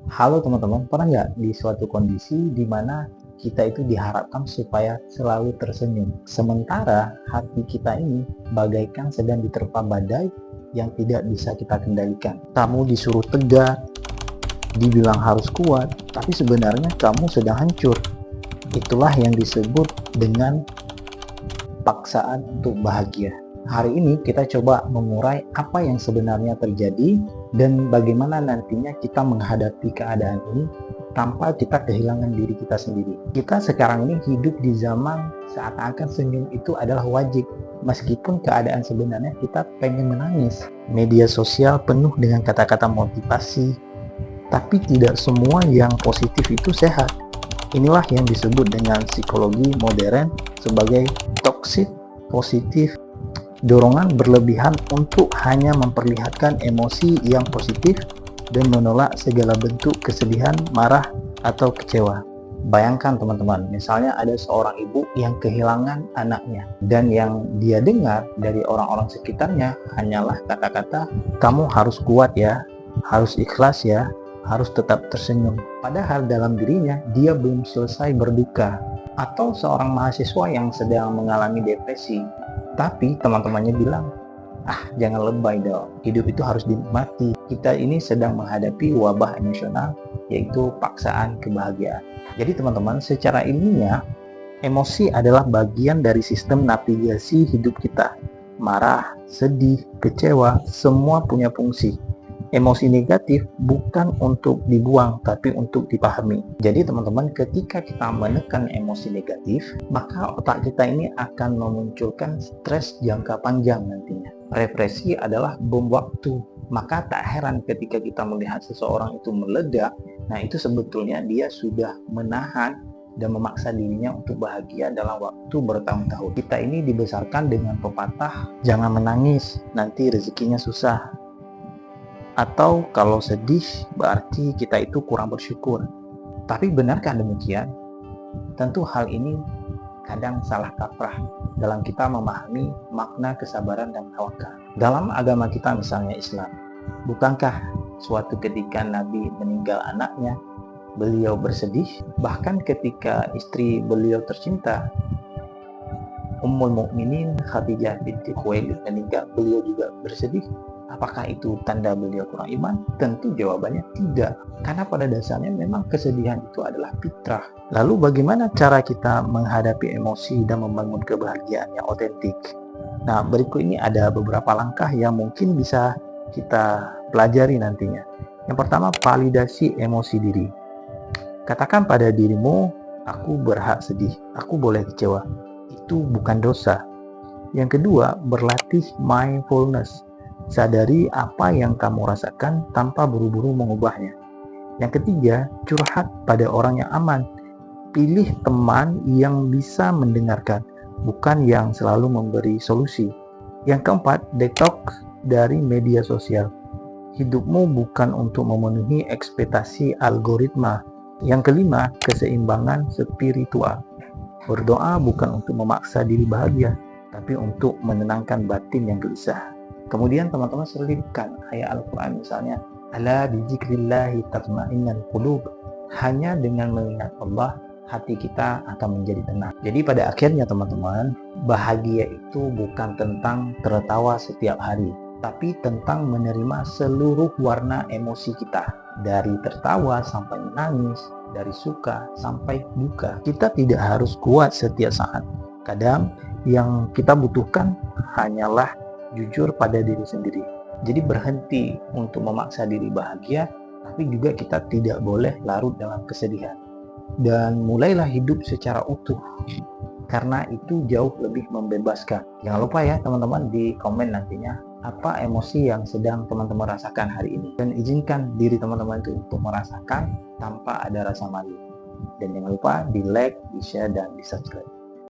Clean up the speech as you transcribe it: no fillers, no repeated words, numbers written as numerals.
Halo teman-teman, pernah nggak di suatu kondisi di mana kita itu diharapkan supaya selalu tersenyum, sementara hati kita ini bagaikan sedang diterpa badai yang tidak bisa kita kendalikan. Kamu disuruh tegar, dibilang harus kuat, tapi sebenarnya kamu sedang hancur. Itulah yang disebut dengan paksaan untuk bahagia. Hari ini kita coba mengurai apa yang sebenarnya terjadi dan bagaimana nantinya kita menghadapi keadaan ini tanpa kita kehilangan diri kita sendiri. Kita sekarang ini hidup di zaman seakan-akan senyum itu adalah wajib, meskipun keadaan sebenarnya kita pengen menangis. Media sosial penuh dengan kata-kata motivasi, tapi tidak semua yang positif itu sehat. Inilah yang disebut dengan psikologi modern sebagai toxic positif, dorongan berlebihan untuk hanya memperlihatkan emosi yang positif dan menolak segala bentuk kesedihan, marah, atau kecewa. Bayangkan teman-teman, misalnya ada seorang ibu yang kehilangan anaknya dan yang dia dengar dari orang-orang sekitarnya hanyalah kata-kata, "Kamu harus kuat ya, harus ikhlas ya, harus tetap tersenyum." Padahal dalam dirinya dia belum selesai berduka. Atau seorang mahasiswa yang sedang mengalami depresi, tapi teman-temannya bilang, jangan lebay dong, hidup itu harus dinikmati. Kita ini sedang menghadapi wabah emosional, yaitu paksaan kebahagiaan. Jadi teman-teman, secara ilmiah, emosi adalah bagian dari sistem navigasi hidup kita. Marah, sedih, kecewa, semua punya fungsi. Emosi negatif bukan untuk dibuang, tapi untuk dipahami. Jadi teman-teman, ketika kita menekan emosi negatif, maka otak kita ini akan memunculkan stres jangka panjang nantinya. Represi adalah bom waktu. Maka tak heran ketika kita melihat seseorang itu meledak, nah itu sebetulnya dia sudah menahan dan memaksa dirinya untuk bahagia dalam waktu bertahun-tahun. Kita ini dibesarkan dengan pepatah, jangan menangis, nanti rezekinya susah. Atau kalau sedih berarti kita itu kurang bersyukur. Tapi benarkah demikian? Tentu hal ini kadang salah kaprah dalam kita memahami makna kesabaran dan tawakal. Dalam agama kita misalnya Islam, bukankah suatu ketika Nabi meninggal anaknya, beliau bersedih? Bahkan ketika istri beliau tercinta, Ummul Mukminin Khadijah binti Khuwailid meninggal, beliau juga bersedih. Apakah itu tanda beliau kurang iman? Tentu jawabannya tidak. Karena pada dasarnya memang kesedihan itu adalah fitrah. Lalu bagaimana cara kita menghadapi emosi dan membangun kebahagiaan yang otentik? Nah, berikut ini ada beberapa langkah yang mungkin bisa kita pelajari nantinya. Yang pertama, validasi emosi diri. Katakan pada dirimu, aku berhak sedih, aku boleh kecewa. Itu bukan dosa. Yang kedua, berlatih mindfulness. Sadari apa yang kamu rasakan tanpa buru-buru mengubahnya. Yang ketiga, curhat pada orang yang aman. Pilih teman yang bisa mendengarkan, bukan yang selalu memberi solusi. Yang keempat, detox dari media sosial. Hidupmu bukan untuk memenuhi ekspektasi algoritma. Yang kelima, keseimbangan spiritual. Berdoa bukan untuk memaksa diri bahagia, tapi untuk menenangkan batin yang gelisah. Kemudian teman-teman selipkan ayat Al-Quran misalnya, ala bizikrillahi tatma'innul qulub. Hanya dengan mengingat Allah, hati kita akan menjadi tenang. Jadi pada akhirnya teman-teman, bahagia itu bukan tentang tertawa setiap hari, tapi tentang menerima seluruh warna emosi kita. Dari tertawa sampai menangis, dari suka sampai duka. Kita tidak harus kuat setiap saat. Kadang yang kita butuhkan hanyalah jujur pada diri sendiri. Jadi berhenti untuk memaksa diri bahagia, tapi juga kita tidak boleh larut dalam kesedihan. Dan mulailah hidup secara utuh, karena itu jauh lebih membebaskan. Jangan lupa ya teman-teman di komen nantinya apa emosi yang sedang teman-teman rasakan hari ini. Dan izinkan diri teman-teman itu untuk merasakan tanpa ada rasa malu. Dan jangan lupa di like, di share, dan di subscribe.